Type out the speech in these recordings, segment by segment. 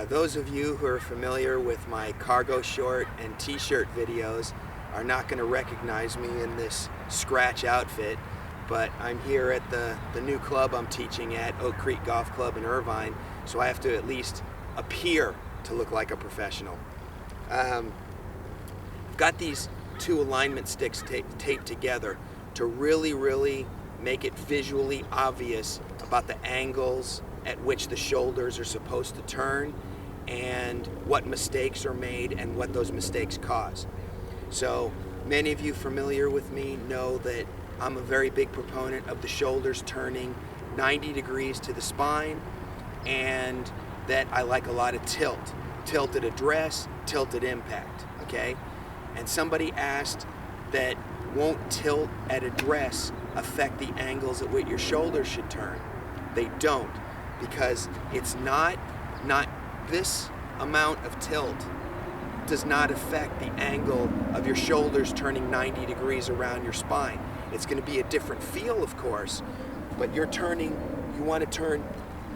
Those of you who are familiar with my cargo short and t-shirt videos are not going to recognize me in this scratch outfit, but I'm here at the new club I'm teaching at, Oak Creek Golf Club in Irvine, so I have to at least appear to look like a professional. I've got these two alignment sticks taped together to really make it visually obvious about the angles at which the shoulders are supposed to turn and what mistakes are made and what those mistakes cause. So many of you familiar with me know that I'm a very big proponent of the shoulders turning 90 degrees to the spine, and that I like a lot of tilt. Tilt at address, tilt at impact, okay? And somebody asked that won't tilt at address affect the angles at which your shoulders should turn? They don't, because it's not this amount of tilt does not affect the angle of your shoulders turning 90 degrees around your spine. It's going to be a different feel, of course, but you want to turn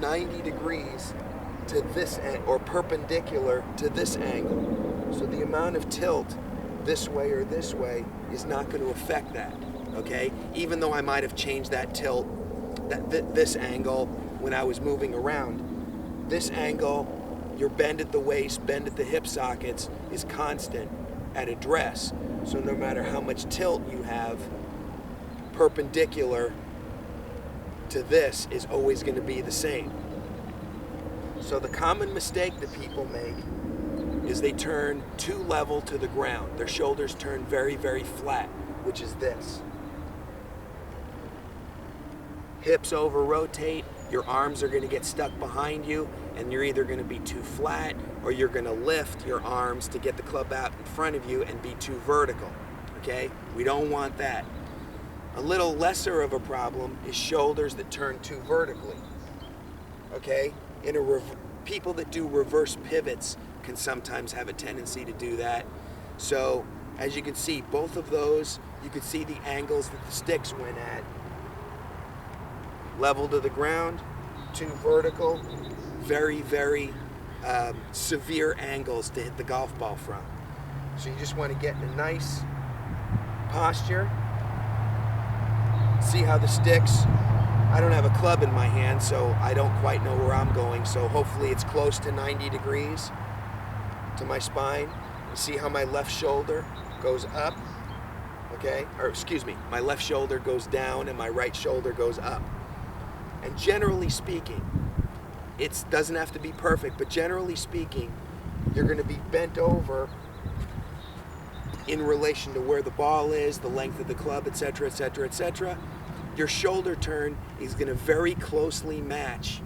90 degrees to this end, or perpendicular to this angle. So the amount of tilt this way or this way is not going to affect that, okay? Even though I might have changed that tilt, this angle when I was moving around, this angle, your bend at the waist, bend at the hip sockets is constant at address. So no matter how much tilt you have, perpendicular to this is always going to be the same. So the common mistake that people make is they turn too level to the ground. Their shoulders turn very flat, which is this. Hips over rotate, your arms are going to get stuck behind you, and you're either going to be too flat or you're going to lift your arms to get the club out in front of you and be too vertical, okay? We don't want that. A little lesser of a problem is shoulders that turn too vertically, okay? People that do reverse pivots can sometimes have a tendency to do that. So as you can see, both of those, you can see the angles that the sticks went at. Level to the ground, too vertical, very severe angles to hit the golf ball from. So you just want to get in a nice posture. See how the sticks, I don't have a club in my hand, so I don't quite know where I'm going, so hopefully it's close to 90 degrees to my spine. You see how my left shoulder goes up, okay? Or excuse me, my left shoulder goes down and my right shoulder goes up. And generally speaking, it doesn't have to be perfect, but generally speaking, you're going to be bent over in relation to where the ball is, the length of the club, etc., etc., etc. Your shoulder turn is going to very closely match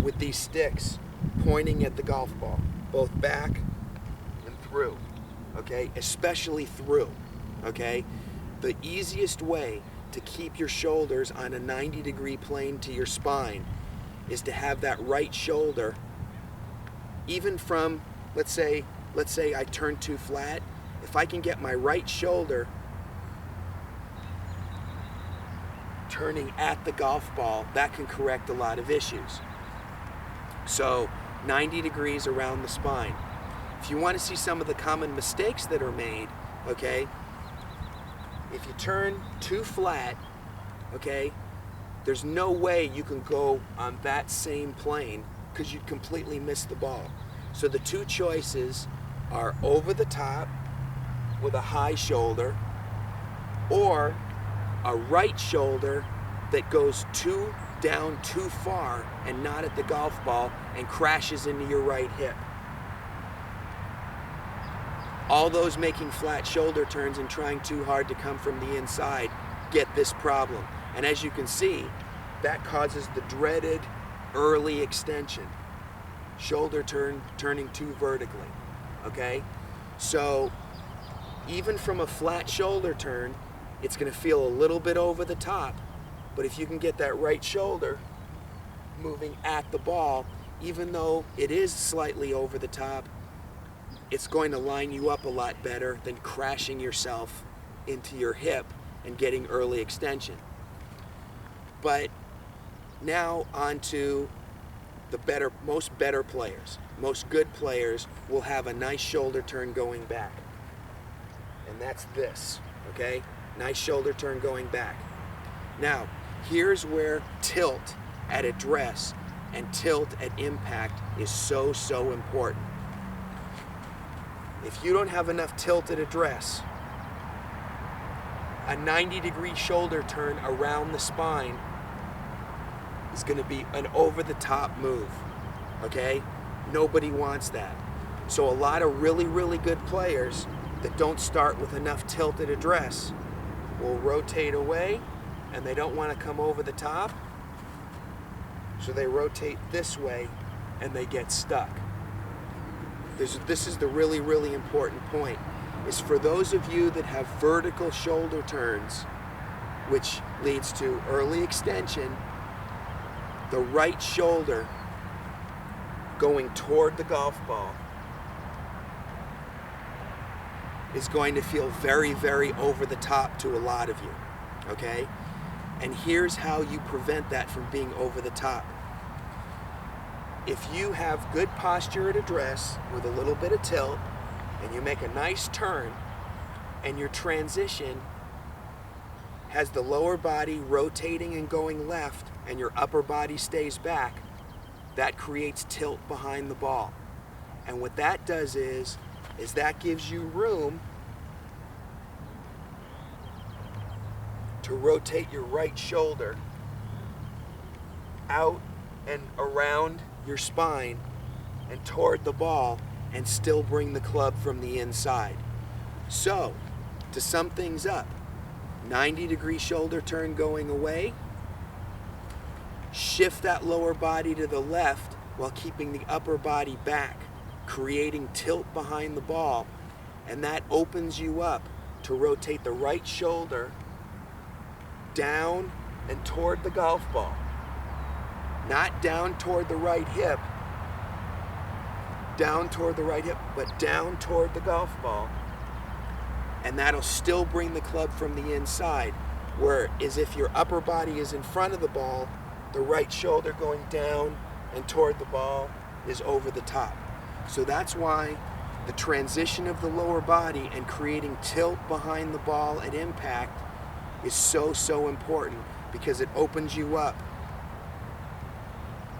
with these sticks pointing at the golf ball, both back and through, okay? Especially through, okay? The easiest way to keep your shoulders on a 90-degree plane to your spine is to have that right shoulder, even from, let's say I turn too flat, if I can get my right shoulder turning at the golf ball, that can correct a lot of issues. So 90 degrees around the spine. If you want to see some of the common mistakes that are made, okay, if you turn too flat, okay, there's no way you can go on that same plane because you'd completely miss the ball. So the two choices are over the top with a high shoulder, or a right shoulder that goes down too far and not at the golf ball and crashes into your right hip. All those making flat shoulder turns and trying too hard to come from the inside get this problem. And as you can see, that causes the dreaded early extension. Shoulder turning too vertically, okay? So even from a flat shoulder turn, it's going to feel a little bit over the top, but if you can get that right shoulder moving at the ball, even though it is slightly over the top, it's going to line you up a lot better than crashing yourself into your hip and getting early extension. But now on to the most better players. most good players will have a nice shoulder turn going back. And that's this, okay? Nice shoulder turn going back. Now, here's where tilt at address and tilt at impact is so important. If you don't have enough tilt at address, a 90-degree shoulder turn around the spine is going to be an over-the-top move, okay? Nobody wants that. So a lot of really good players that don't start with enough tilt at address will rotate away, and they don't want to come over the top, so they rotate this way and they get stuck. This is the really important point, is for those of you that have vertical shoulder turns, which leads to early extension, the right shoulder going toward the golf ball is going to feel very over the top to a lot of you, okay? And here's how you prevent that from being over the top. If you have good posture at address with a little bit of tilt, and you make a nice turn, and your transition has the lower body rotating and going left, and your upper body stays back, that creates tilt behind the ball. And what that does is that gives you room to rotate your right shoulder out and around your spine and toward the ball and still bring the club from the inside. So, to sum things up, 90-degree shoulder turn going away, shift that lower body to the left while keeping the upper body back, creating tilt behind the ball, and that opens you up to rotate the right shoulder down and toward the golf ball. Not down toward the right hip, but down toward the golf ball. And that'll still bring the club from the inside. Whereas if your upper body is in front of the ball, the right shoulder going down and toward the ball is over the top. So that's why the transition of the lower body and creating tilt behind the ball at impact is so important, because it opens you up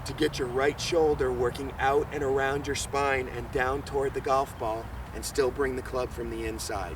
to get your right shoulder working out and around your spine and down toward the golf ball and still bring the club from the inside.